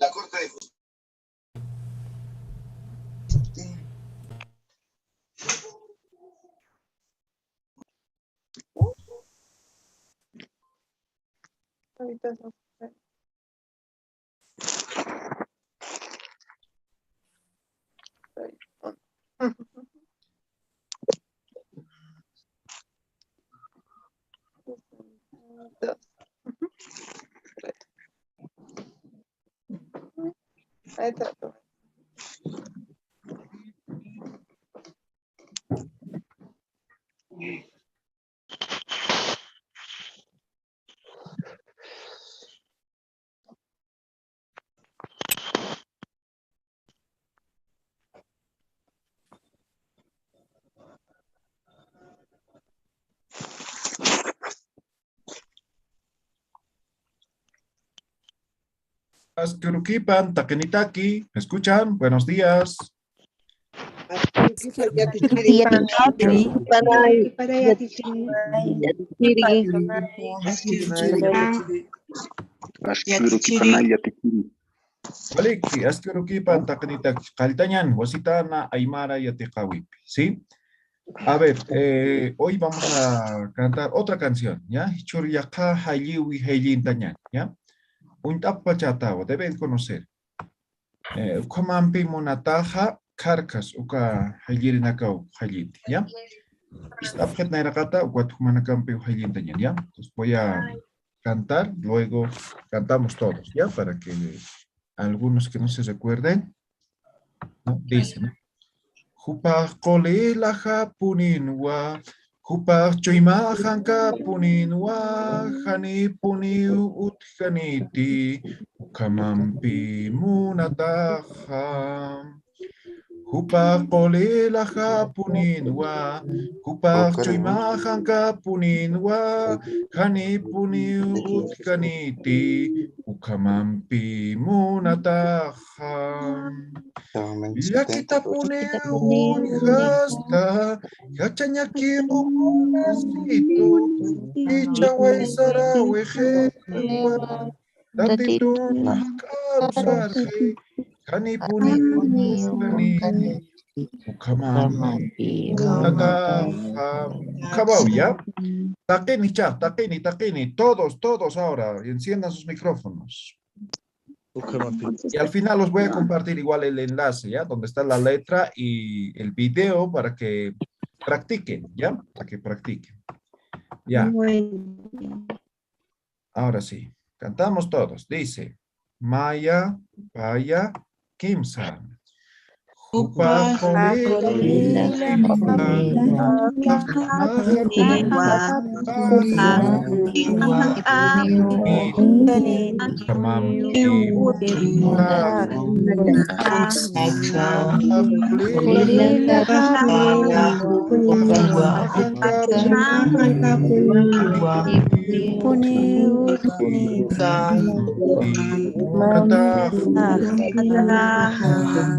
La Corte de Justicia. Ahorita no. Ahí trato. Askurukipan, Takenitaki, ¿me escuchan? Buenos días. Waliki, Askurukipan, Takenitaki, Kaltañan, Wasitana, Aymara y Atekawipi, ¿sí? A ver, hoy vamos a cantar otra canción, ¿ya? Churiaka, Hayliwi, Haylin Tañan, ¿ya? Un tapachatawa, deben conocer. Komampi Monataja, Karkas, Uka, Haylirinakau, Hayliti, ¿ya? Istapjet Nairakata, Ukwatumanacampi, Haylin Tañan, ¿ya? Entonces voy a cantar, luego cantamos todos, ¿ya? Para que algunos que no se recuerden, ¿no? Dicen, Jupaj Kolelaja Puninwa, Jupaj Choimajanka Puninwa, Hani Puniu Utjaniti, Ukamampi Munataja. Jupaj Kolelaja Puninwa, Jupaj Choimajanka Puninwa, Hani Puniu Utjaniti, Ukamampi Munataja. Yakita pone un hasta, yachañaki bukunasito, ichawai sara wejewa, tatitun kausarje, kani puni kani, ukamami, unataja, ukabau, ¿ya? Taquini, chat, taquini, todos ahora, enciendan sus micrófonos. Y al final os voy a compartir igual el enlace, ¿ya? Donde está la letra y el video para que practiquen, ¿ya? Para que practiquen. Ya. Ahora sí. Cantamos todos. Dice, Maya, Paya, Kimsan. Jupa, Jolila,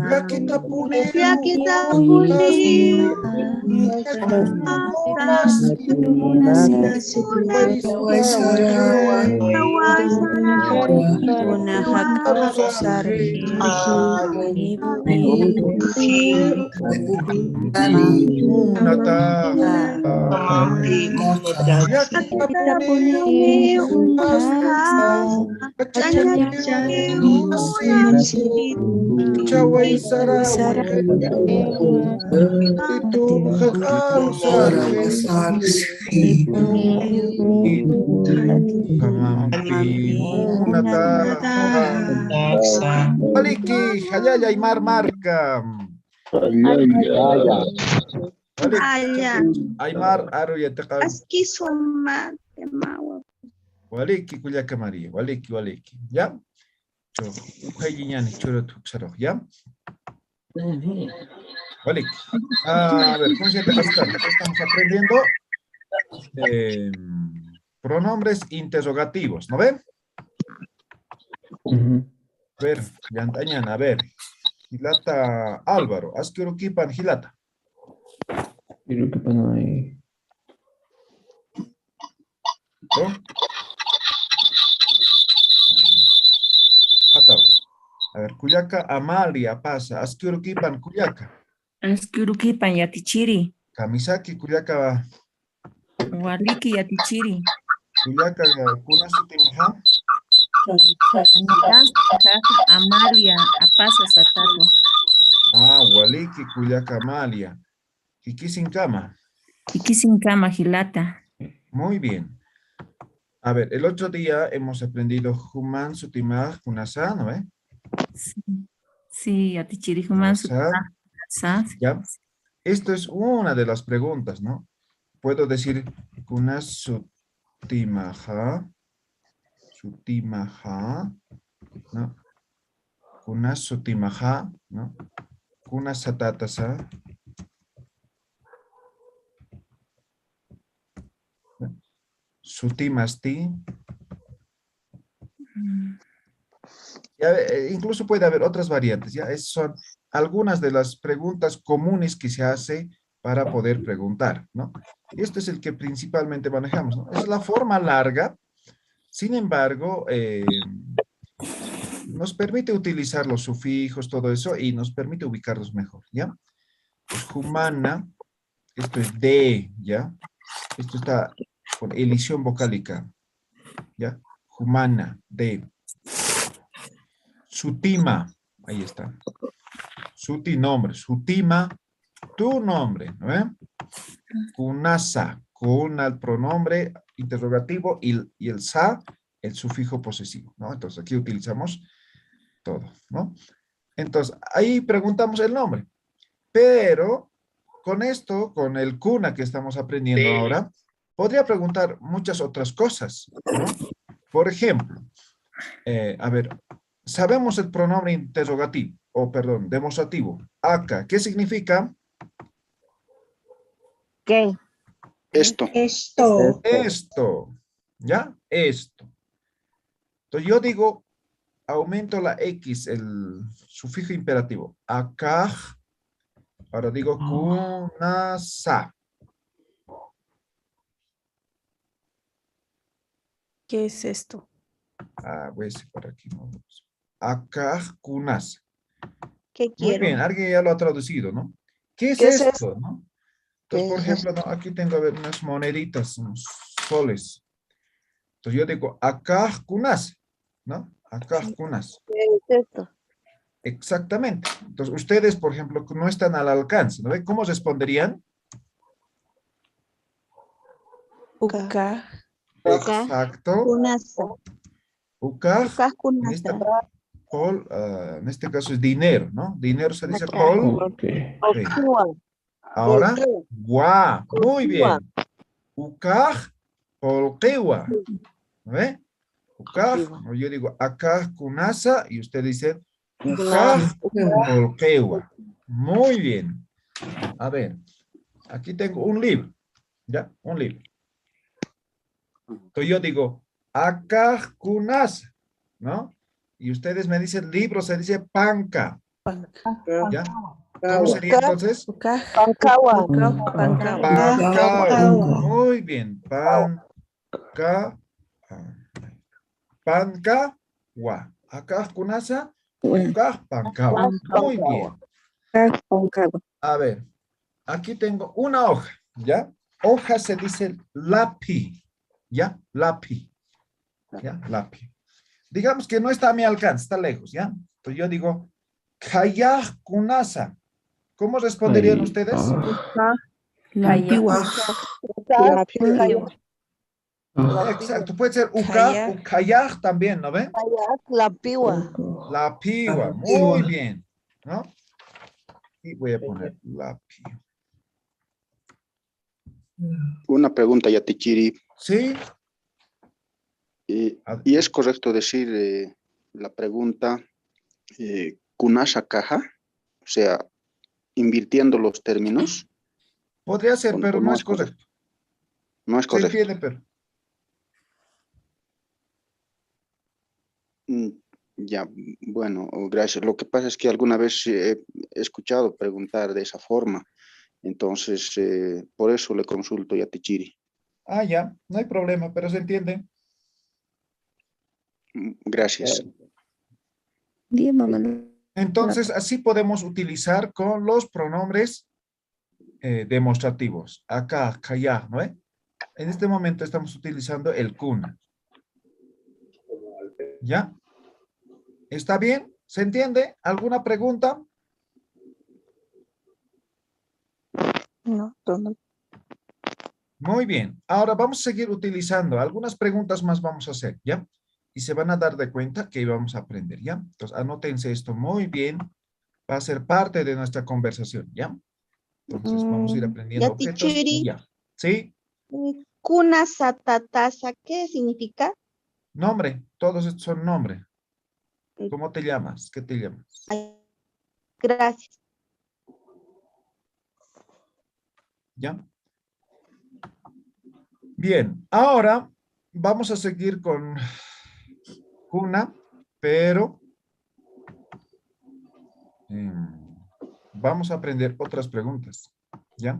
ya kita pune Chawai Sarawi itu hakau sarhi kamampi munata Maliki hayaya Aymar marca Aymar aru yataqa Aski suma temawa. Waliki kullaka María waliki ya Ujayiñani churut huksaroj ya Waliki. A ver, consciente, estamos aprendiendo pronombres interrogativos, ¿no ven? A ver, Yantañana, a ver. Gilata Álvaro, haz que uruquipan Gilata. Uruquipan ahí. ¿No? Hatao. A ver, Cuyaca Amalia pasa. Asquiuruquipan Cuyaca. Askurukipan yatichiri. Kamisaki Cuyaca. Waliki yatichiri. Cuyaca Kunasutimaha. Amalia apasa satato. Ah, Waliki Cuyaca Amalia. Kikisinkama. Ikisinkama hilata. Muy bien. A ver, el otro día hemos aprendido Human Sutimah Kunasa, ¿no? Sí, yatichiri human Kunasa. ¿Ya? Esto es una de las preguntas, ¿no? Puedo decir Kunasutimaha. Sutimaha, ¿no? Kunasutimaha, ¿no? Kunasatatasa. Sutimasti. Ya, incluso puede haber otras variantes, ¿ya? Esas son algunas de las preguntas comunes que se hace para poder preguntar, ¿no? Y esto es el que principalmente manejamos, ¿no? Es la forma larga, sin embargo, nos permite utilizar los sufijos, todo eso, y nos permite ubicarlos mejor, ¿ya? Pues humana, esto es de, ¿ya? Esto está con elisión vocálica, ¿ya? Humana, de. Sutima, ahí está. Suti, nombre. Sutima, tu nombre, ¿no ve? Kunasa, con el pronombre interrogativo y el sa, el sufijo posesivo, ¿no? Entonces aquí utilizamos todo, ¿no? Entonces ahí preguntamos el nombre, pero con esto, con el kuna que estamos aprendiendo ahora, podría preguntar muchas otras cosas, ¿no? Por ejemplo, a ver, sabemos el pronombre interrogativo, o perdón, demostrativo. Acá, ¿qué significa? ¿Qué? Esto. Esto, ¿ya? Esto. Entonces yo digo, aumento la X, el sufijo imperativo. Acá, ahora digo kunasa. ¿Qué es esto? Ah, voy a separar aquí. Acá kunasa. ¿Qué Muy quiero? bien, alguien ya lo ha traducido, ¿no? ¿Qué es ¿Qué es esto, no? Entonces, ¿Qué por es ejemplo, ¿no? Aquí tengo, a ver, unas moneditas, unos soles. Entonces yo digo, acá kunas, ¿no? Acá kunas. ¿Qué es esto? Exactamente. Entonces, ustedes, por ejemplo, no están al alcance, ¿no? ¿Cómo responderían? Uca. Exacto. Kunasa. Ukaj, Ucas en este, kunasa. en este caso es dinero, ¿no? Dinero se dice col. Sí. Okiwa. Ahora, gua. Muy bien. Ukaj, polkewa. ¿Ve? Ukaj, como yo digo, acá kunasa, y usted dice, ukaj, polkewa. Muy bien. A ver, aquí tengo un libro, ¿ya? Un libro. Entonces yo digo, acá kunasa, ¿no? Y ustedes me dicen libro, se dice panca, ¿ya? ¿Cómo sería entonces? Uca. Pancawa. Pancawa. Muy bien. Pancawa. Acá kunasa, uca, pancawa. Muy bien. A ver, aquí tengo una hoja, ¿ya? Hoja se dice lápiz, ¿ya? Lápiz, ¿ya? Lápiz. Digamos que no está a mi alcance, está lejos, ¿ya? Entonces yo digo, kayah kunasa. ¿Cómo responderían ustedes? La antigua. Exacto, puede ser Kayah. ukayah también, ¿no ven? La piwa. La piwa, muy bien, ¿no? Y voy a poner la piwa. Una pregunta, Yatichiri. ¿Sí? ¿Y es correcto decir la pregunta kunasha caja? O sea, invirtiendo los términos. Podría ser, ¿O pero no es correcto. No es Se correcto. entiende, pero. Ya, bueno, gracias. Lo que pasa es que alguna vez he escuchado preguntar de esa forma. Entonces, por eso le consulto a Tichiri. Ah, ya, no hay problema, pero se entiende. Gracias. Día, mamá. Entonces, así podemos utilizar con los pronombres demostrativos. Acá, kaya, ¿no? En este momento estamos utilizando el kuna. ¿Ya? ¿Está bien? ¿Se entiende? ¿Alguna pregunta? No, no. Muy bien. Ahora vamos a seguir utilizando. Algunas preguntas más vamos a hacer, ¿ya? Y se van a dar de cuenta que vamos a aprender, ¿ya? Entonces, anótense esto muy bien. Va a ser parte de nuestra conversación, ¿ya? Entonces, vamos a ir aprendiendo Ya, objetos y teacheri, ya. ¿Sí? kuna satatasa, ¿qué significa? Nombre. Todos estos son nombre. ¿Cómo te llamas? ¿Qué te llamas? Ay, gracias. ¿Ya? Bien. Ahora vamos a seguir con kuna, pero vamos a aprender otras preguntas, ¿ya?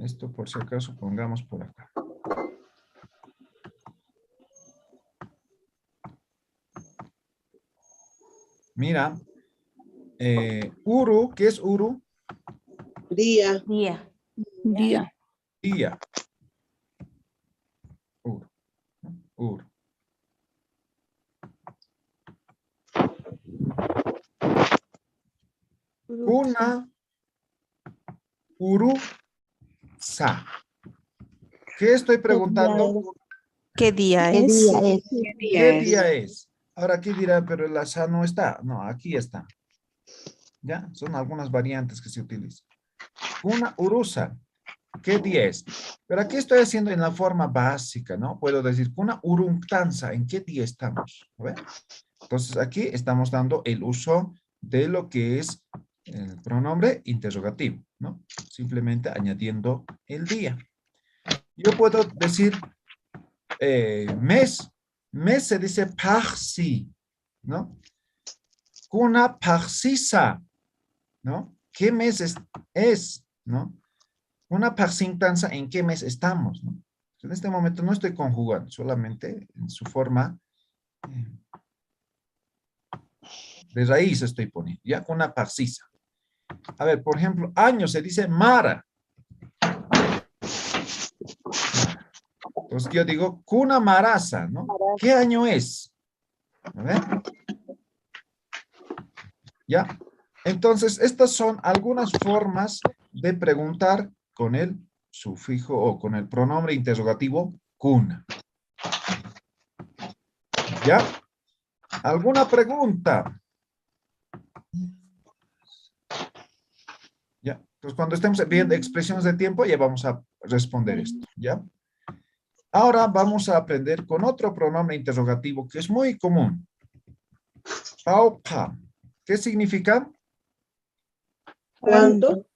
Esto por si acaso pongamos por acá. Mira, Uru, ¿qué es Uru? Día. Día. Día. Uru. ¿No? Uru. Kuna, Uru, Sa. ¿Qué estoy preguntando? ¿Qué día ¿Qué es? día es? ¿Qué día es? Ahora aquí dirá, pero la Sa no está. No, aquí está. ¿Ya? Son algunas variantes que se utilizan. Kuna, Urusa. ¿Qué día es? Pero aquí estoy haciendo en la forma básica, ¿no? Puedo decir, Kuna, Uruntanza. ¿En qué día estamos? ¿A ver? Entonces aquí estamos dando el uso de lo que es el pronombre interrogativo, ¿no? Simplemente añadiendo el día. Yo puedo decir mes. Mes se dice parsi, ¿no? Kuna parsisa, ¿no? ¿Qué mes es, ¿no? Una parsintanza, ¿en qué mes estamos, ¿no? En este momento no estoy conjugando, solamente en su forma de raíz estoy poniendo, ya, una parsisa. A ver, por ejemplo, año se dice mara. Entonces yo digo, kuna marasa, ¿no? ¿Qué año es? A ver. ¿Ya? Entonces, estas son algunas formas de preguntar con el sufijo o con el pronombre interrogativo kuna. ¿Ya? ¿Alguna pregunta? ¿Ya? Entonces, cuando estemos viendo expresiones de tiempo, ya vamos a responder esto, ¿ya? Ahora vamos a aprender con otro pronombre interrogativo que es muy común. Paupa. ¿Qué significa? ¿Cuánto?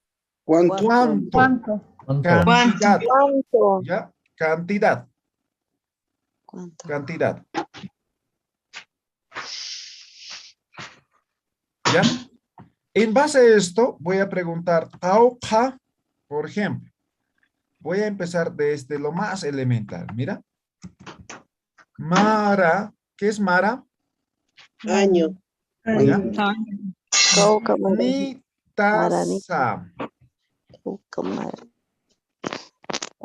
¿Cuánto? ¿Cuánto? Cantidad. ¿Cuánto? ¿Ya? Cantidad. ¿Cuánto? Cantidad. ¿Ya? En base a esto, voy a preguntar, paupa, por ejemplo. Voy a empezar desde lo más elemental. Mira. Mara. ¿Qué es Mara? Año. ¿Ya? Cauca, Maranita. Nitasa. Cauca,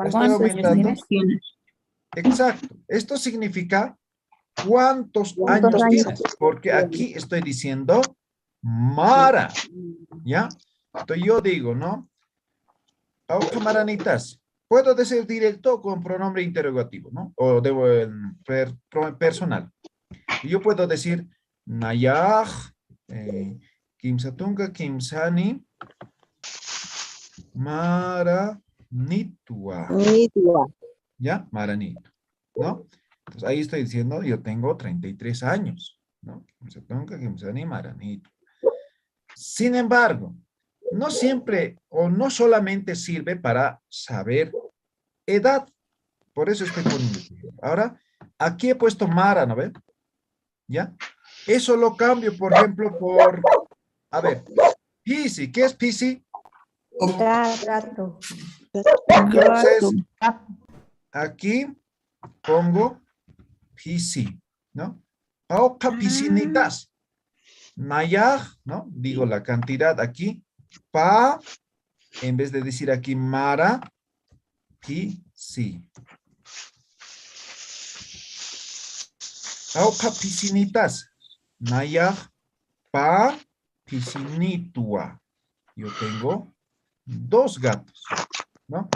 Estoy aumentando. Exacto. Esto significa cuántos años tienes. Porque aquí estoy diciendo Mara. ¿Ya? Entonces yo digo, ¿no? Pauca maranitas. Puedo decir directo con pronombre interrogativo, ¿no? O debo personal. Y yo puedo decir Nayaj, Kimsatunga, Kimsani, Maranitua. ¿Ya? Maranito. ¿No? Entonces ahí estoy diciendo, yo tengo 33 años. ¿No? Kimsatunga, Kimsani, Maranito. Sin embargo, no siempre o no solamente sirve para saber edad. Por eso estoy poniendo. Ahora, aquí he puesto Mara, ¿no ven? ¿Ya? Eso lo cambio, por ejemplo, por, a ver, Pisi. ¿Qué es Pisi? Gato. Entonces, aquí pongo Pisi, ¿no? Paupa pisinitas. Nayaj, ¿no? Digo la cantidad aquí. Pa, en vez de decir aquí Mara, aquí sí. Auka piscinitas. Nayaj, pa, piscinitua. Yo tengo 2 gatos, ¿no?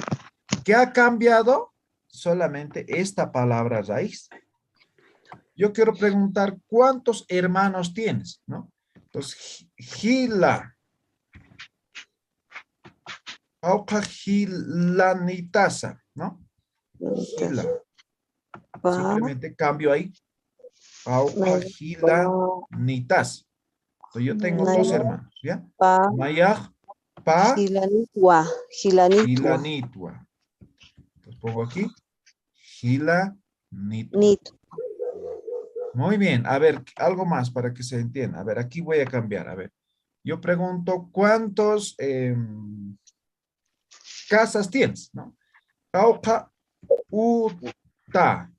¿Qué ha cambiado? Solamente esta palabra raíz. Yo quiero preguntar, ¿cuántos hermanos tienes? ¿No? Entonces, Gila. Auka gilanitasa, ¿no? Gila. Simplemente cambio ahí. Auka gilanitas. Entonces, yo tengo 2 hermanos, ¿ya? Mayaj, pa, Gilanitwa. gilanitwa. Entonces, pongo aquí. Gilanitwa. Muy bien. A ver, algo más para que se entienda. A ver, aquí voy a cambiar. A ver, yo pregunto, ¿cuántos casas tienes? ¿No? Auka uta.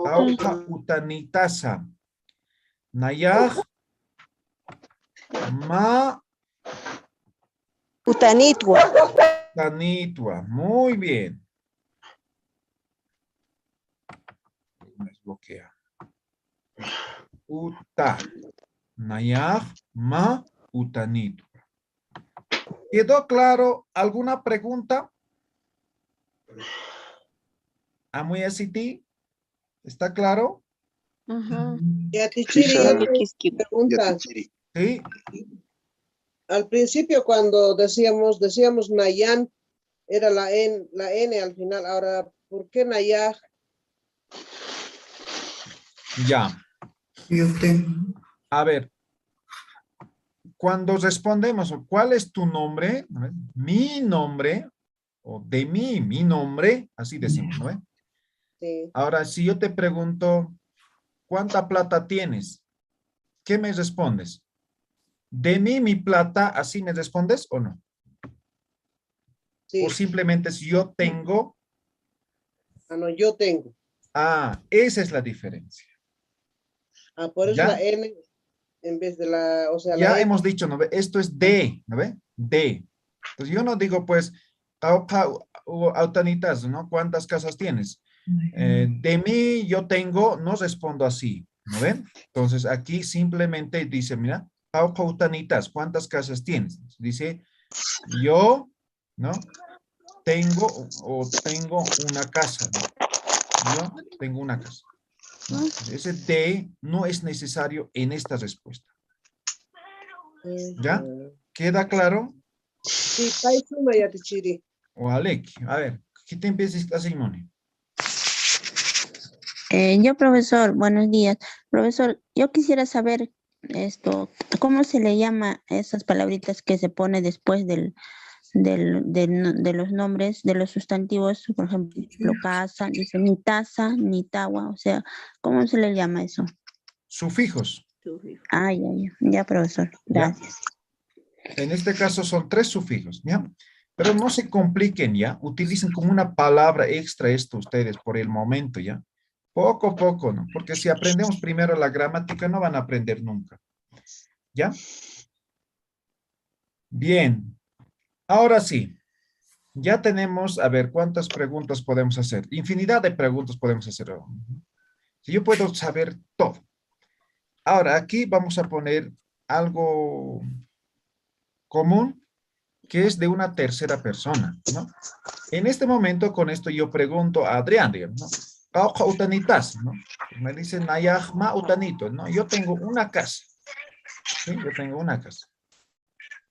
Auka utanitasa. Nayaj ma Utanitwa. utanitwa. Muy bien. Me desbloquea. Uta. Nayaj ma utanitwa. ¿Quedó claro? ¿Alguna pregunta? Amuyasiti, ¿está claro? Ya, Tichiri, yo tengo una pregunta. Sí. Al principio cuando decíamos Nayan, era la N al final. Ahora, ¿por qué Nayaj? Ya. A ver. Cuando respondemos, ¿cuál es tu nombre? Mi nombre, o de mí, mi nombre, así decimos, ¿no? Sí. Ahora, si yo te pregunto, ¿cuánta plata tienes? ¿Qué me respondes? ¿De mí, mi plata, así me respondes o no? Sí. O simplemente si yo tengo. Ah, no, yo tengo. Ah, esa es la diferencia. Ah, por eso ¿Ya? la N en vez de la, o sea, Ya la X. hemos dicho, ¿no ve? Esto es de, ¿no ve? De. Entonces yo no digo, pues, autanitas, ¿no? ¿Cuántas casas tienes? De mí yo tengo, no respondo así, ¿no ven? Entonces aquí simplemente dice, mira, autanitas, ¿cuántas casas tienes? Dice, yo, ¿no? Tengo una casa, ¿no? Yo tengo una casa. ¿No? Ese de no es necesario en esta respuesta. ¿Ya? ¿Queda claro? Sí, Paisuma ya Tichiri. O Alec, a ver, ¿qué te empiezas a Simone? Yo, profesor, buenos días. Profesor, yo quisiera saber ¿cómo se le llama esas palabritas que se pone después de los nombres, de los sustantivos? Por ejemplo, casa, dice ni taza, ni tagua, o sea, ¿cómo se le llama eso? Sufijos. Ah, ya, profesor, gracias. ¿Ya? En este caso son 3 sufijos, ¿ya? Pero no se compliquen, ¿ya? Utilicen como una palabra extra esto ustedes por el momento, ¿ya? Poco a poco, ¿no? Porque si aprendemos primero la gramática, no van a aprender nunca. ¿Ya? Bien. Ahora sí. Ya tenemos, a ver, ¿cuántas preguntas podemos hacer? Infinidad de preguntas podemos hacer. Si yo puedo saber todo. Ahora, aquí vamos a poner algo común, que es de una tercera persona, ¿no? En este momento, con esto yo pregunto a Adrián, digamos, ¿no? ¿No? Me dice Nayahma Utanito, ¿no? Yo tengo una casa. ¿Sí? Yo tengo una casa.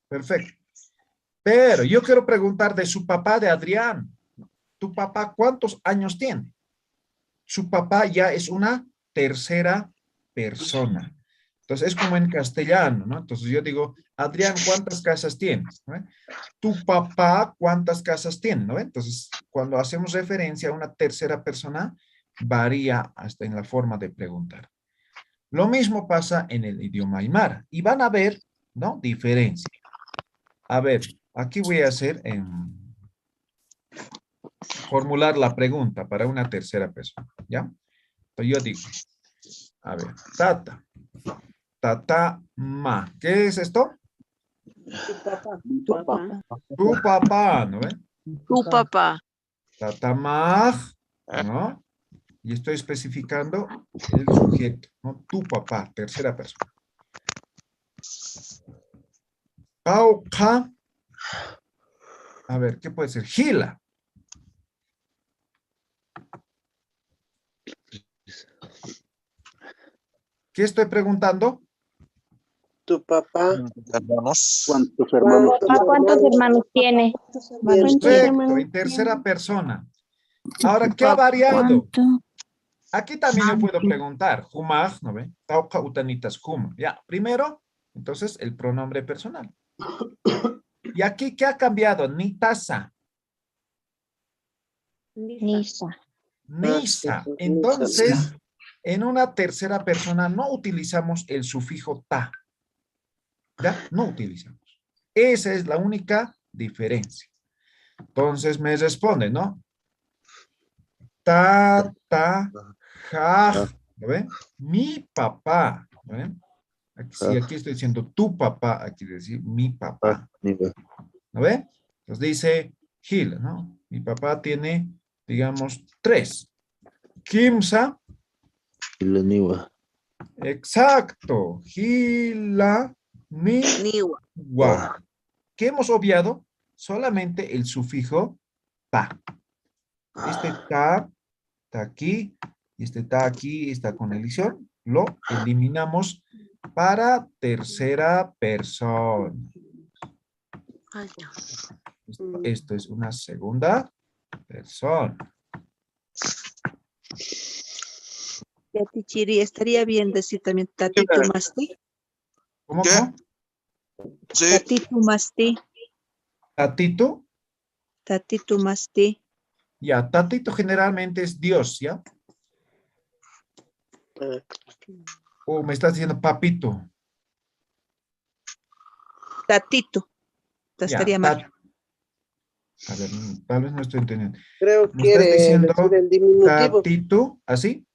Perfecto. Pero yo quiero preguntar de su papá, de Adrián. ¿Tu papá cuántos años tiene? Su papá ya es una tercera persona. Entonces es como en castellano, ¿no? Entonces yo digo, Adrián, ¿cuántas casas tienes? ¿No? Tu papá, ¿cuántas casas tiene? ¿No? Entonces, cuando hacemos referencia a una tercera persona, varía hasta en la forma de preguntar. Lo mismo pasa en el idioma aymara. Y van a ver, ¿no? Diferencia. A ver, aquí voy a hacer formular la pregunta para una tercera persona, ¿ya? Entonces yo digo, a ver, Tata, tatama. ¿Qué es esto? Tu papá. Tu papá, ¿no ven? Tu papá. Tatamaj, ¿no? Y estoy especificando el sujeto, ¿no? Tu papá, tercera persona. Pauka. A ver, ¿qué puede ser? Gila. ¿Qué estoy preguntando? Tu papá. ¿Cuántos hermanos? ¿Cuántos hermanos tiene? Perfecto, en tercera persona. Ahora, ¿qué ha variado? Aquí también yo puedo preguntar, humaj, ¿no ve? Tauca utanitas hum. Ya, primero, entonces, el pronombre personal. Y aquí, ¿qué ha cambiado? Nitasa. Nisa. Nisa. Entonces, en una tercera persona no utilizamos el sufijo ta. ¿Ya? No utilizamos. Esa es la única diferencia. Entonces me responde, ¿no? Ta, ja, ¿lo ven? Mi papá, ¿lo ven? Aquí, sí, aquí estoy diciendo tu papá, aquí decir mi papá. ¿Lo ven? Entonces dice Gil, ¿no? Mi papá tiene, digamos, 3. Kimsa. Exacto. Gila, niwa. ¿Qué hemos obviado? Solamente el sufijo ta. Este ta está aquí, y este ta aquí, está con elisión. Lo eliminamos para tercera persona. Esto es una segunda persona. Yati Chiri, estaría bien decir también tatito masti. ¿Cómo? Tatito masti. Tatito. Tatito masti. Ya, tatito generalmente es Dios, ¿ya? O me estás diciendo papito. Tatito. Ya, Estaría mal. a ver, tal vez no estoy entendiendo. Creo que ¿Me estás quiere diciendo decir el diminutivo. tatito, así?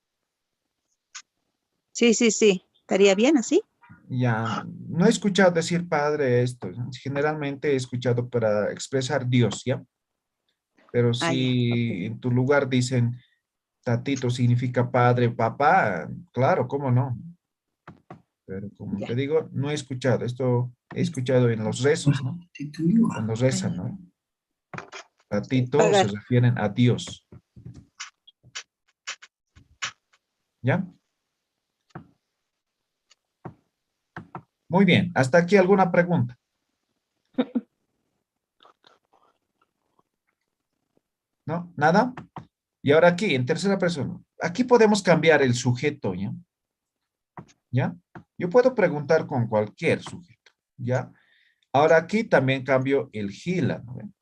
Sí. ¿Estaría bien así? Ya, no he escuchado decir padre esto, ¿no? Generalmente he escuchado para expresar Dios, ¿ya? Pero si en tu lugar dicen tatito significa padre, papá, claro, ¿cómo no? Pero como te digo, no he escuchado. Esto he escuchado en los rezos, ¿no? Cuando rezan, ¿no? Tatito se refieren a Dios. ¿Ya? Muy bien. ¿Hasta aquí alguna pregunta? ¿No? ¿Nada? Y ahora aquí, en tercera persona. Aquí podemos cambiar el sujeto, ¿ya? ¿Ya? Yo puedo preguntar con cualquier sujeto, ¿ya? Ahora aquí también cambio el gila, ¿no?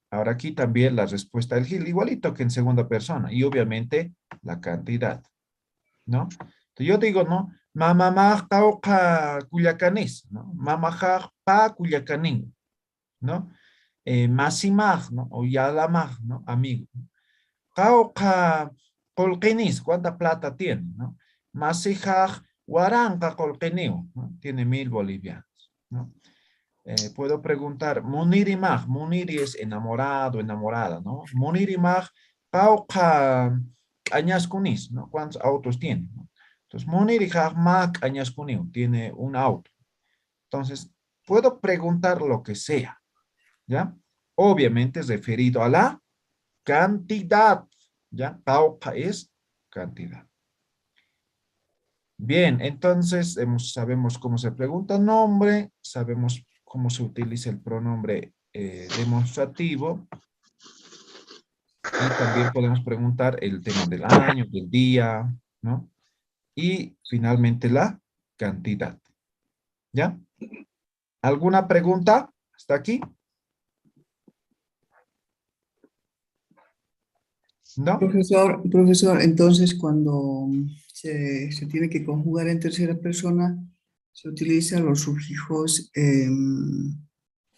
Ahora aquí también la respuesta del gila, igualito que en segunda persona. Y obviamente la cantidad, ¿no? Entonces yo digo, ¿no? Mamamaj tauca culiacanis, ¿no? Mamajaj pa culiacanín, ¿no? Masimaj, ¿no? O yalamaj, ¿no? Amigo. Tauca colquinis, ¿cuánta plata tiene, no? Masijaj guaranca colquinio, ¿no? Tiene 1000 bolivianos, ¿no? Puedo preguntar, Munirimaj, Muniri es enamorado, enamorada, ¿no? Munirimaj, Pauca Añascunis, ¿no? ¿Cuántos autos tiene? ¿No? Entonces, Munirijaj Mak Añascuniu, tiene un auto. Entonces, puedo preguntar lo que sea, ¿ya? Obviamente es referido a la cantidad, ¿ya? Pauca es cantidad. Bien, entonces sabemos cómo se pregunta nombre, sabemos cómo se utiliza el pronombre demostrativo y también podemos preguntar el tema del año, del día, ¿no? Y finalmente la cantidad. ¿Ya? ¿Alguna pregunta hasta aquí? ¿No? Profesor, entonces cuando se tiene que conjugar en tercera persona, se utilizan los sufijos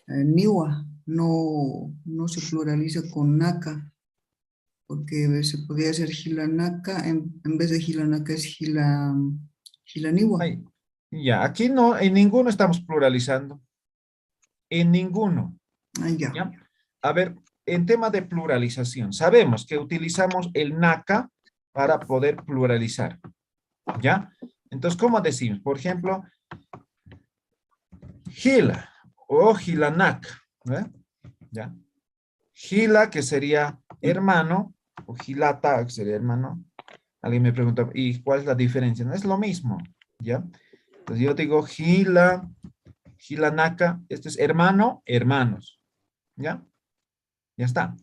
niwa, no se pluraliza con naka, porque se podría hacer gilanaka, en vez de gilanaka es gilaniwa. Ya, aquí no, en ninguno estamos pluralizando. En ninguno. Ah, ya. ¿Ya? A ver, en tema de pluralización, sabemos que utilizamos el NACA para poder pluralizar. ¿Ya? Entonces, ¿cómo decimos? Por ejemplo, Gila o Gilanak. ¿Ya? Gila, que sería hermano, o Gilata, que sería hermano. Alguien me pregunta, ¿y cuál es la diferencia? No es lo mismo, ¿ya? Entonces yo digo Gila, Gilanaka, este es hermano, hermanos, ¿ya? Ya está.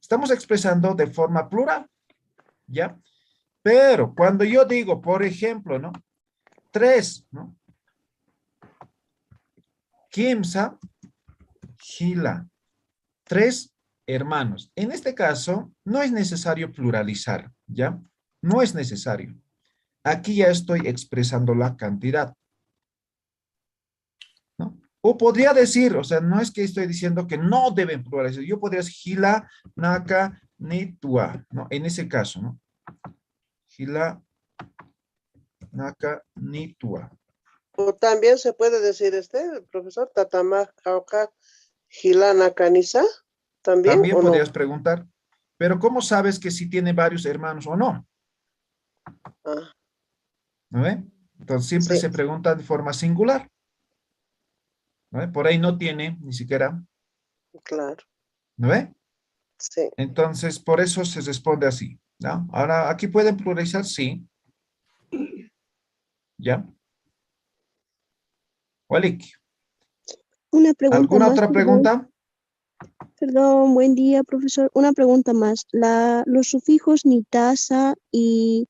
Estamos expresando de forma plural, ¿ya? Pero cuando yo digo, por ejemplo, ¿no? 3, ¿no? Kimsa, Gila, 3 hermanos. En este caso, no es necesario pluralizar, ¿ya? No es necesario. Aquí ya estoy expresando la cantidad, ¿no? O podría decir, o sea, no es que estoy diciendo que no deben pluralizar. Yo podría decir Gila, Naka, Nitua, ¿no? En ese caso, ¿no? Gila, Naka, Nitua. O también se puede decir profesor, Tatamá, Jauja, Gilana, Canisa, también, También ¿o no? podrías preguntar, pero ¿cómo sabes que si tiene varios hermanos o no? Ah, ¿No ve? Entonces siempre sí, se pregunta de forma singular. ¿No ve? Por ahí no tiene ni siquiera. claro, ¿No ve? sí. Entonces, por eso se responde así, ¿no? Ahora, ¿aquí pueden pluralizar? Sí. ¿Ya? Walik, Una pregunta ¿alguna más, otra perdón. pregunta? Perdón, buen día, profesor. Una pregunta más. Los sufijos nitasa y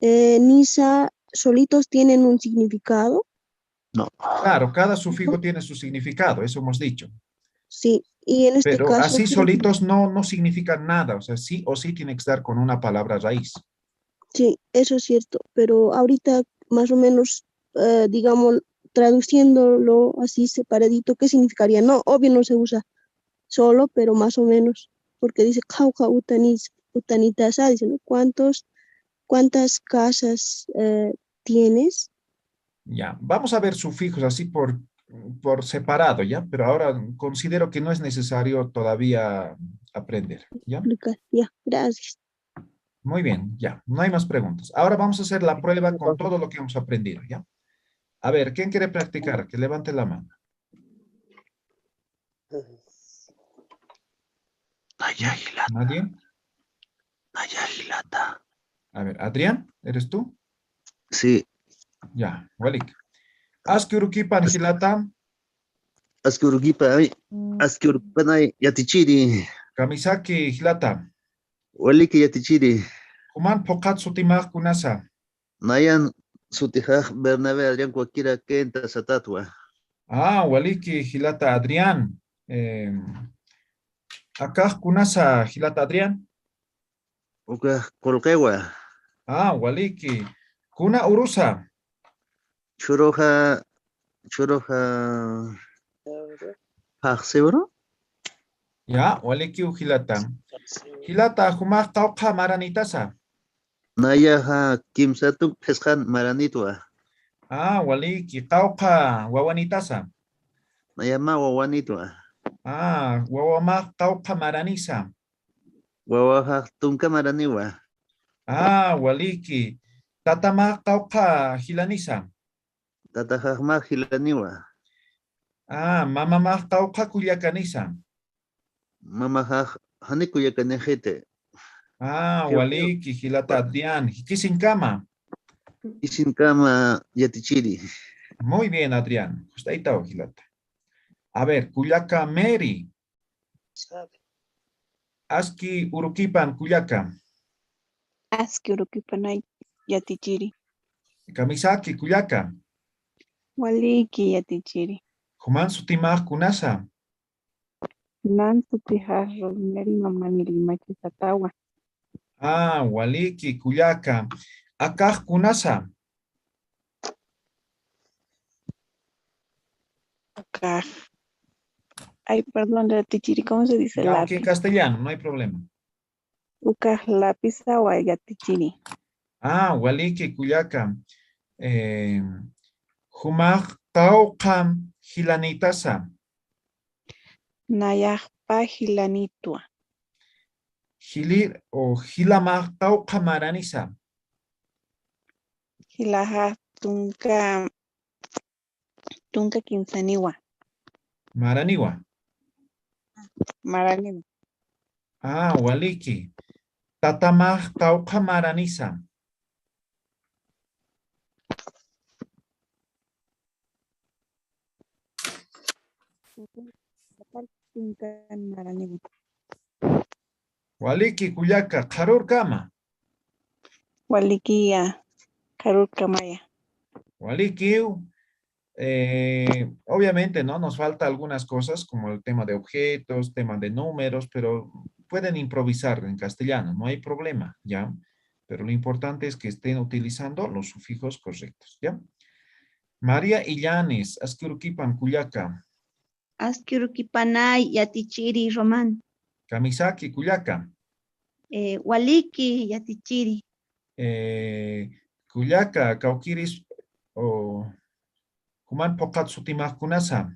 nisa solitos tienen un significado. No. Claro, cada sufijo tiene su significado, eso hemos dicho. Sí, y en este Pero caso, así solitos no significan nada, o sea, sí o sí tiene que estar con una palabra raíz. sí, eso es cierto, pero ahorita más o menos, digamos, traduciéndolo así separadito, ¿qué significaría? No, obvio no se usa solo, pero más o menos, porque dice cauca utanitasa, dice, ¿no? ¿Cuántas casas tienes? Ya, vamos a ver sufijos así por separado, ¿ya? Pero ahora considero que no es necesario todavía aprender, ¿ya? Explicar. Ya, gracias. Muy bien, ya, no hay más preguntas. Ahora vamos a hacer la prueba con todo lo que hemos aprendido, ¿ya? A ver, ¿quién quiere practicar? Que levante la mano. ¿Nadie? A ver, Adrián, ¿eres tú? Sí, Ya, Walik. Aski urukipan hilata, askurpanay yatichiri, kamisaki hilata. waliki yatichiri, Kuman pokat sutimag kunasa. nayan sutijaj Bernabé Adrián Cualquiera Kenta Satatwa, Ah, waliki hilata Adrián. Acá kunasa hilata Adrián. uka Colquegua, Ah, waliki. Kuna urusa. Churoja, Paxebro, Ya, waliki hilata. Hilata humag tauqa maranitasa. Nayaja Kimsatuk Pescan Maranitwa, Ah, waliki tauqa wawanitasa. Nayama Wawanitwa, Ah, wawamag tauqa maranisa. Wawaja Tunka Maraniwa, Ah, waliki. Tatamag tauqa hilanisa. Tatajajma Hilaniwa, Ah, mamamag tauqa kuyakanisa. Mamajaj Haniku Yakanejete, Ah, waliki hilata Adrián. Hikisinkama. Isinkama Yatichiri. Muy bien, Adrián. Justita hilata. A ver, Kuyaka Mary. Aski urukipan Kuyaka. Aski urukipanay yatichiri. Kamisaki Kuyaka. Waliki yatichiri. Human sutimag kunasa. Nan sutijar rosemary mamani limachi satawa. Ah, waliki Kuyaka. Akaj kunasa. Acá. Ay, perdón, yatichiri, ¿cómo se dice Ya, aquí en lápiz? castellano, no hay problema. Uka lápiz o yatichiri. Ah, waliki Kuyaka. Humaq tauqam hilanitasa. Nayaqpa hilanitua. Hilir o hilamaq tauqa maranisa. Hilaha tunka kinsaniwa. Maraniwa. Maraniwa. Ah, waliki. Tatamaq tauqa maranisa. Tunkan maraniwa. Waliki kuyaka qarur kama. Walikia karur kamaya. Waliki. Obviamente, ¿no? Nos falta algunas cosas como el tema de objetos, tema de números, pero pueden improvisar en castellano, no hay problema, ¿ya? Pero lo importante es que estén utilizando los sufijos correctos, ¿ya? María Illanes, Asquiruquipan, Cuyaca. Asquiruquipanay, Yatichiri, Román. Kamisaki, Cuyaca. Waliki, Yatichiri. Cuyaca, Cauquiris, o Kuman Pocat Sutimaq Kunasa.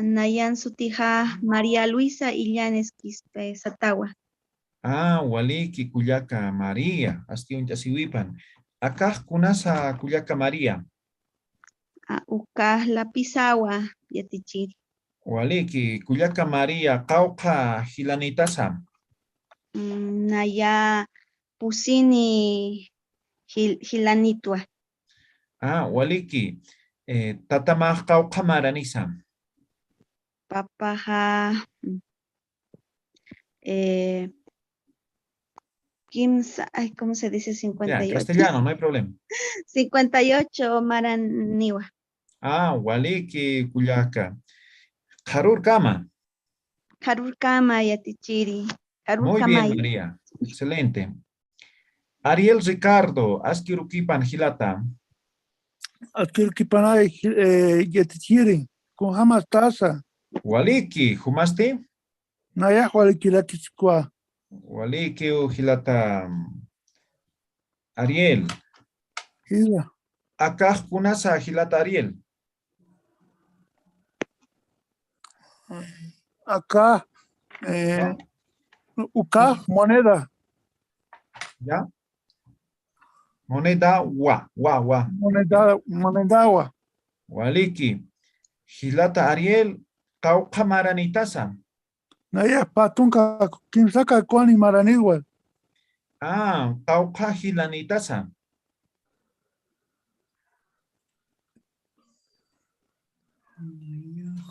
Nayan Sutija, María Luisa Illanes, Quispe, Satagua. Ah, Waliki, Cuyaca, María, Asquiunchasiwipan. Acá Kunasa, Cuyaca, María. Ucaj la Pisagua, Yatichiri. Waliki, Cuyaca, María, Cauca, Hilanitasa. Naya Pusini, Hilanitua. Ah, Waliki, Tatamaj, Cauca, Maranisa. Papaja. Kimsa, ay, ¿cómo se dice 58? Ya, castellano, no hay problema. 58 Maraniwa. Ah, Waliki, Cuyaca. Harur Kama. Harur Kama, Yatichiri. Harur Muy bien, Kamay. María. Excelente. Ariel Ricardo, Asquiruquipan, Gilata. Asquiruquipanay, Yatichiri, con Hamas Taza. Waliki, ¿Humasti? Nayaj Walikilatichkua. Waliki, Gilata. Ariel. Hila. Acá, Kunasa, Gilata, Ariel. Acá, Uca, moneda. ¿Ya? Moneda, wa. Moneda. Waliki. Gilata, Ariel, Cauca, Maranitasa. Naya patunka, Kimsaka, Kwani, Maranigua. Ah, Cauca, Hilanitasa.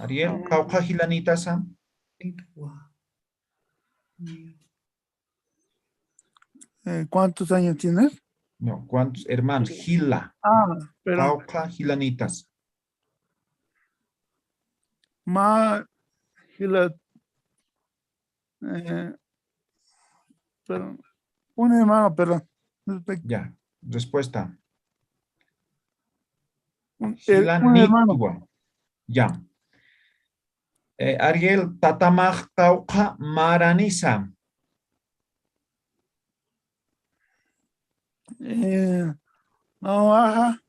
Ariel, Cauca, Hilanitasa. ¿Cuántos años tienes? No, ¿cuántos hermanos? Gila. Pero. Cauca, Hilanitas. Gila. Perdón. Un hermano, perdón. Ya, respuesta. Un hermano. Ya. Ariel, Tatamaj, Cauca, Maranisa. No, ajá.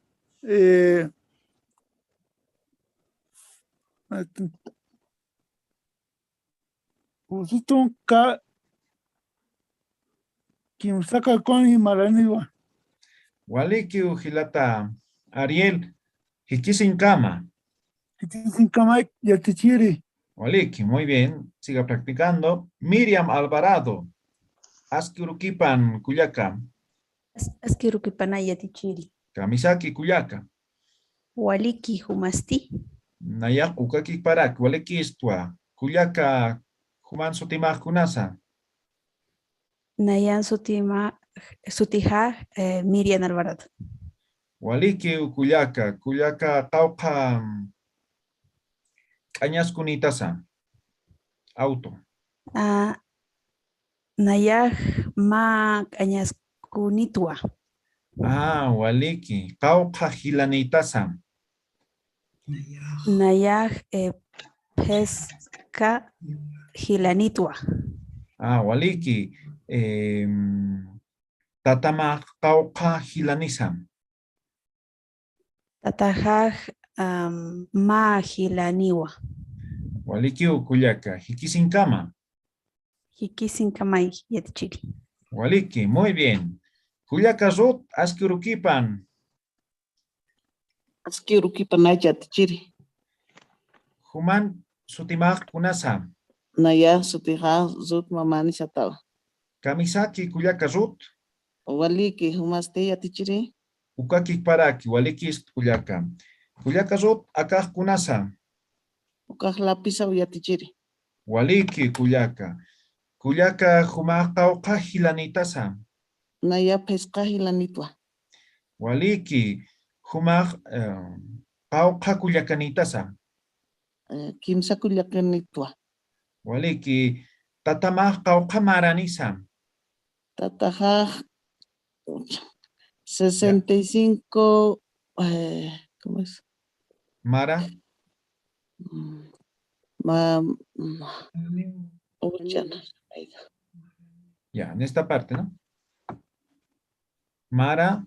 Pusiste un K. Quien saca con y Maranigua. Waliki, Gilata. Ariel, Hikisin Kama. Hikisin Kama, Yatichiri. Waliki, muy bien. Siga practicando. Miriam Alvarado. Asquiruquipan, Cuyaca. Asquiruquipanay, Yatichiri. Kamisaki, Cuyaca. Waliki, Humasti. Nayak, Ukaki Parak, Waliki Istua. Cuyaca, Human Sutimaj Kunasa. Nayan Sutija, Miriam Alvarado. Waliki, Cuyaca. Cuyaca, Cauca, Cañas Kunitasa. Auto. Nayaj ma Cañas Kunitua. Ah, Waliki. Cauca, Hilanitasa. Nayaj Pesca Hilanitua. Ah, Waliki. Tatama Cauca, Hilanisa. Tatajaj ma hilaniwa. Walikiu Kuyaka, Hikisinkama. Hikisinkamay yatichiri. Waliki, muy bien. Kuyaka Rut, Askirukipan. Askirukipan ayatichiri. Human Sutimak Kunasa. Naya sutiha zut mamani shatao. Kamisaki Kuyaka Rut. Waliki humaste yatichiri. Ukaki Paraki, Waliki Kuyaka. Kuyaka Rut, Akaj Kunasa. Ukaj lapisa yatichiri. Waliki Kuyaka. Kuyaka Humaka Hilanitasa. Naya pesca hilanitwa. Waliki Humak Kauka Kuyakanitasa. Kimsa kuyakanitwa. Waliki Tatamah Kauka Maranisa. Tatajaj 65. ¿Cómo es? Mara. Ya, en esta parte, ¿no? Mara.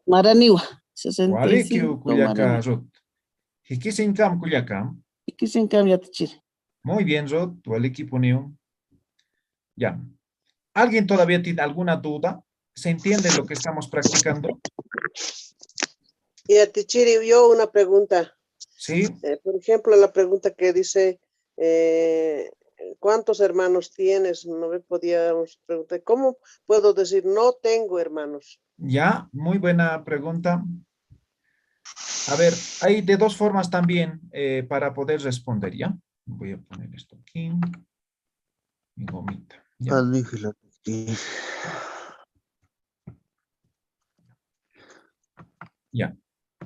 Maraniwa. Waliki 65. Kuyaka Rut. Hikisinkam Kuyakam. Hikisinkam yatichiri. Muy bien, Rut. Waliki Puniu. Ya. ¿Alguien todavía tiene alguna duda? ¿Se entiende lo que estamos practicando? Y a Tichiri, yo una pregunta. Sí. Por ejemplo, la pregunta que dice, ¿cuántos hermanos tienes? No me podíamos preguntar. ¿Cómo puedo decir no tengo hermanos? Ya, muy buena pregunta. A ver, hay de dos formas también para poder responder, ¿ya? Voy a poner esto aquí. Mi gomita. ¿Ya? Ya.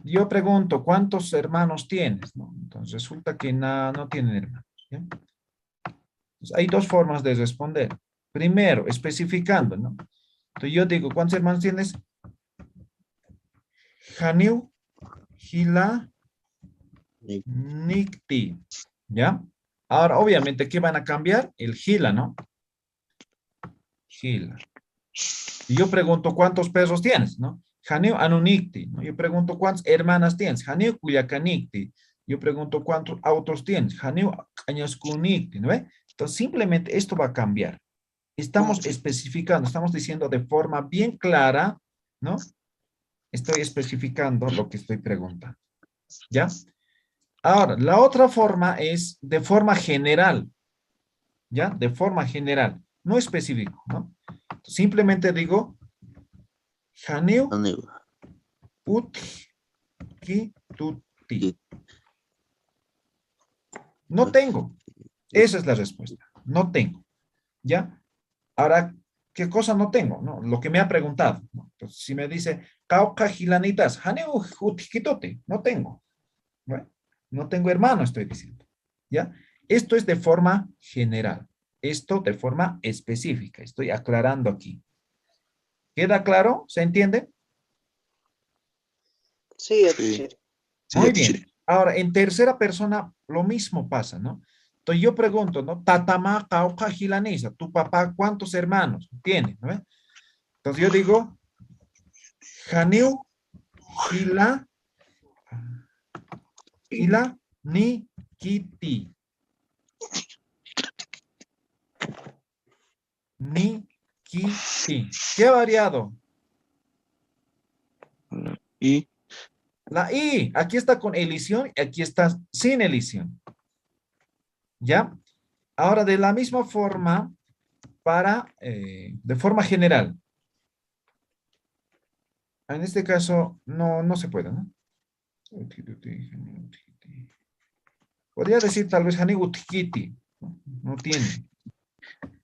Yo pregunto, ¿cuántos hermanos tienes? ¿No? Entonces resulta que no tienen hermanos. ¿Ya? Entonces, hay dos formas de responder. Primero, especificando, ¿no? Entonces yo digo, ¿cuántos hermanos tienes? Haniu, Hila, Nikti. ¿Ya? Ahora, obviamente, ¿qué van a cambiar? El Hila, ¿no? Hila. Y yo pregunto, ¿cuántos perros tienes? ¿No? Haniu Anunikti. ¿No? Yo pregunto, ¿cuántas hermanas tienes? Haniu Kuyakanikti. Yo pregunto, ¿cuántos autos tienes? Haniu Añaskunikti. ¿No ve? Entonces, simplemente esto va a cambiar. Estamos especificando, estamos diciendo de forma bien clara, ¿no? Estoy especificando lo que estoy preguntando. ¿Ya? Ahora, la otra forma es de forma general. ¿Ya? De forma general. No específico, ¿no? Simplemente digo, Haniu Utki Tuti. No tengo. Esa es la respuesta. No tengo. ¿Ya? Ahora, ¿qué cosa no tengo? ¿No? Lo que me ha preguntado, ¿no? Entonces, si me dice, Cauca Gilanitas, Haniu Utki Tuti. No tengo. Bueno, no tengo hermano, estoy diciendo. ¿Ya? Esto es de forma general. Esto de forma específica. Estoy aclarando aquí. ¿Queda claro? ¿Se entiende? Sí, Muy bien. Ahora, en tercera persona, lo mismo pasa, ¿no? Entonces yo pregunto, ¿no? Tatama Cauca Gilanisa, tu papá, ¿cuántos hermanos tiene? ¿No? Entonces yo digo, Haniu Gila Ni Kiti. Ni Kiti. ¿Qué ha variado? Y La I. Aquí está con elisión y aquí está sin elisión. ¿Ya? Ahora, de la misma forma, de forma general. En este caso, no se puede, ¿no? Podría decir tal vez Hanigutikiti. No tiene.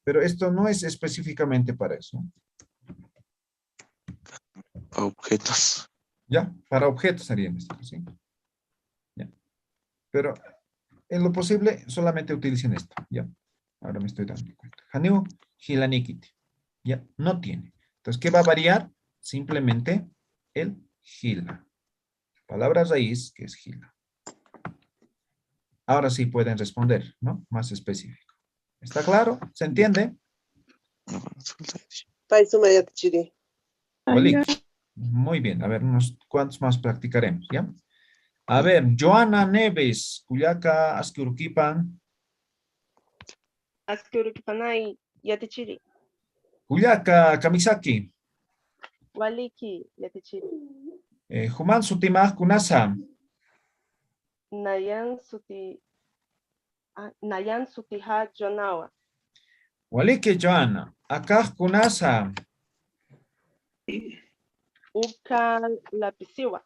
Pero esto no es específicamente para eso. objetos. ¿Ya? Para objetos sería en este caso, ¿sí? ¿Ya? Pero en lo posible solamente utilicen esto. ¿Ya? Ahora me estoy dando cuenta. Haniu Hilanikiti. ¿Ya? No tiene. Entonces, ¿qué va a variar? Simplemente el Hila. Palabra raíz que es Hila. Ahora sí pueden responder, ¿no? Más específico. ¿Está claro? ¿Se entiende? Paisuma Yatichiri. Walik. Muy bien, a ver, unos cuantos más practicaremos, ¿ya? A ver, Joana Neves, Cuyaca, Asquiurquipan. Asquiurquipanay, Yatichiri. Cuyaca, Kamisaki. Waliki, Yatichiri. Juman Sutimaj, Kunasa. Nayan Sutiha Jonawa. Waliki, Joana. Akaj, Kunasa. Uka Lapisiwa.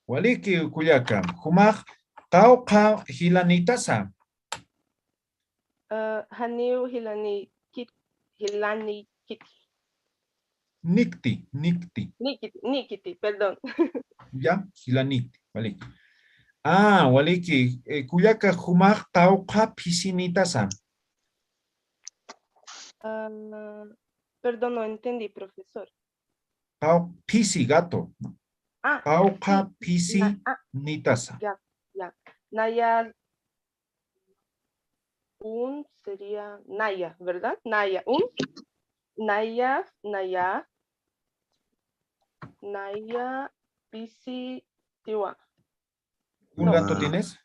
Waliki, Cuyaca. Jumaj, Tauca, Gilanitasa. Haniu Hilani Kit. Nikti. Nikiti, perdón. Ya, Gilaniti, Waliki. Ah, Waliki, Cuyaca, Jumaj, Tauca, Pisinitasa. Perdón, no entendí, profesor. Pisi, gato. Ah, Tauca, sí. Pisi, Nitasa. Ya. Naya, sería Naya, ¿verdad? Naya, Naya, Pisi, Tiwa. ¿Un gato tienes?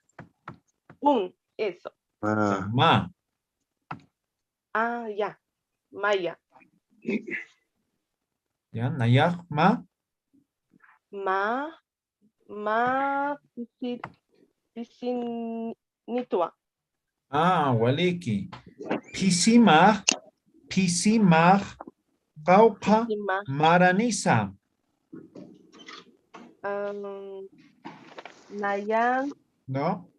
Eso. Ma. Ah, ya. Maya. Ya, Nayaj, ma. Pisinitwa. Ah, Waliki. Pisimaj, Kauka, Maranisa. Nayan. ¿No?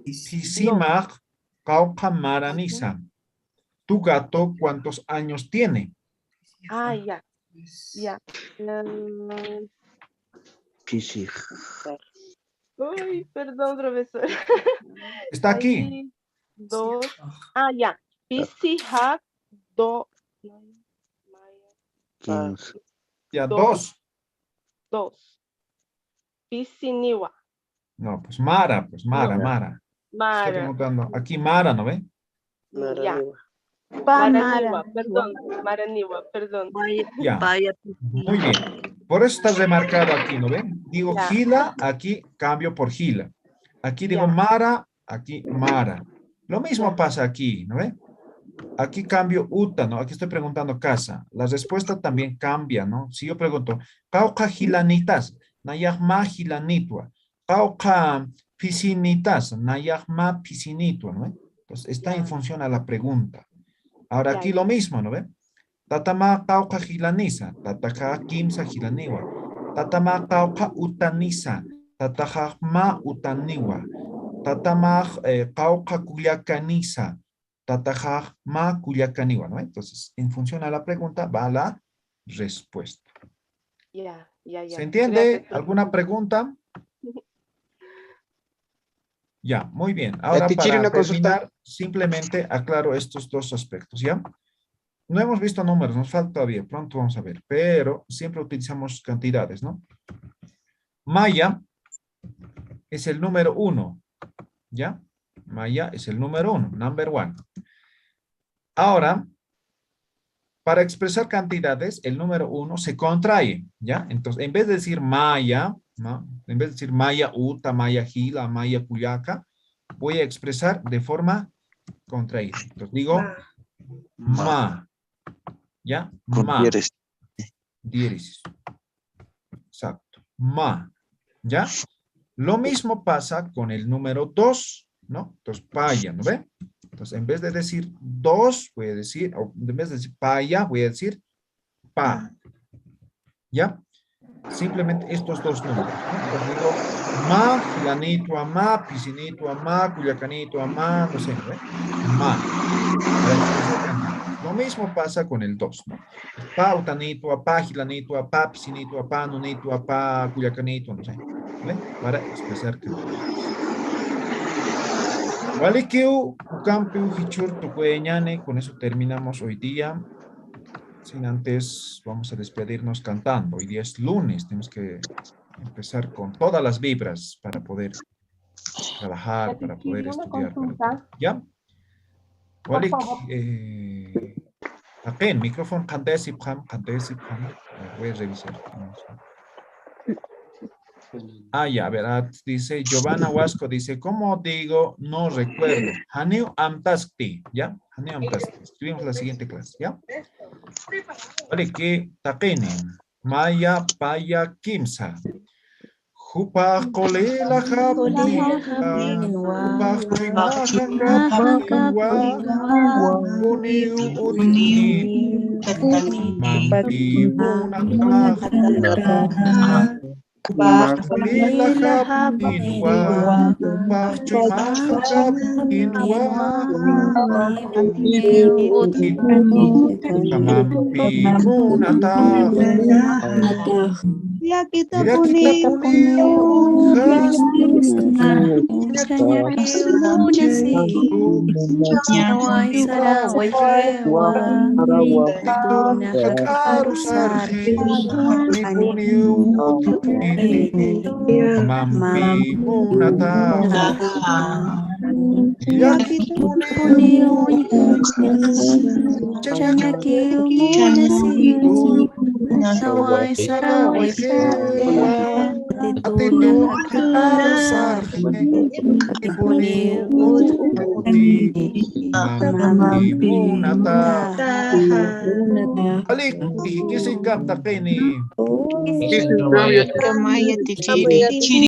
Pisimaj, Kauka, Maranisa. ¿Tu gato cuántos años tiene? Ah, ya. Pisi. Uy, perdón, profesor. Está aquí. Ahí, 2. Ah, ya. Pisi, hak, do. Ya, 2. 2. Pisi, niwa. No, pues Mara, Mara. Estoy Mara. preguntando. Aquí Mara, ¿no ve? Ya. Maraniwa, perdón. Maraniwa, perdón. Ya. Muy bien. Por eso está remarcado aquí, ¿no ven? Digo Ya. Gila, aquí cambio por Gila. Aquí digo Mara, aquí Mara. Lo mismo pasa aquí, ¿no ven? Aquí cambio Uta, ¿no? Aquí estoy preguntando casa. La respuesta también cambia, ¿no? Si yo pregunto, Cauca Gilanitas, Nayahma Gilanitua. Cauca Pisinitas, Nayahma Pisinitua, ¿no ven? Entonces está en función a la pregunta. Ahora aquí lo mismo, ¿no ven? Tatama Cauca Gilanisa, Tataka Kimsa Gilaniwa. Tatama Cauca Utanisa, Tatajama Utaniwa. Tatama Cauca Culiacanisa, Tatajama Culiacaniwa, ¿no? Entonces, en función a la pregunta va la respuesta. Ya. ¿Se entiende? Gracias, ¿Alguna pregunta? Ya, muy bien. Ahora para terminar, simplemente aclaro estos dos aspectos, ¿ya? No hemos visto números, nos falta todavía, pronto vamos a ver, pero siempre utilizamos cantidades, ¿no? Maya es el número 1, ¿ya? Maya es el número 1, number 1. Ahora, para expresar cantidades, el número 1 se contrae, ¿ya? Entonces, en vez de decir Maya, ¿no? En vez de decir Maya Uta, Maya Gila, Maya Cuyaca, voy a expresar de forma contraída. Entonces digo Ma. ¿Ya? Ma. Diéresis. Exacto. Ma. ¿Ya? Lo mismo pasa con el número 2, ¿no? Entonces, paya, ¿no ve? Entonces, en vez de decir 2, voy a decir, o en vez de decir paya, voy a decir pa. ¿Ya? Simplemente estos dos números, ¿no? Entonces digo, ma, gilanito, ma, piscinito, ma, culiacanito, ma, no sé, ¿no ve? Ma. Lo mismo pasa con el 2, ¿no? Pa, utanito, pa, gilanito, pa, piscinito, pa, nonito, pa, culiacanito, no sé. ¿Ve? Para expresar cantidades. Walikiu, Ucampiu, Hichur, Tucueñane, con eso terminamos hoy día. Sin antes, vamos a despedirnos cantando. Hoy día es lunes, tenemos que empezar con todas las vibras para poder trabajar, para poder estudiar. ¿Ya? Walik, Aken, micrófono, cantesip, Voy a revisar. Ah, ya, verá, dice Giovanna Huasco, dice, ¿cómo digo? No recuerdo. Haneu amtaskti, ¿ya? Haneu amtaskti. Escribimos la siguiente clase, ¿ya? Vale, que taquene. Maya paya kimsa. Hupa kolela hapinwa. Hupa chimaha hapinwa. Uniu utni. Mampi munakah. Kolela hapinwa. Hupa chimaha hapinwa. Uniu utni. Mampi munakah. Ya kita Ya kita puniu khas Nyawai sarawai hewa Hakaru sarhi Puniu Mampi munata Ya kita puniu Chanyaki umunasi Nyawai sarawai hewa Tituna hakaru sarhi Puniu Mampi munata Alik, kising kap takini. Kamaya tichiri.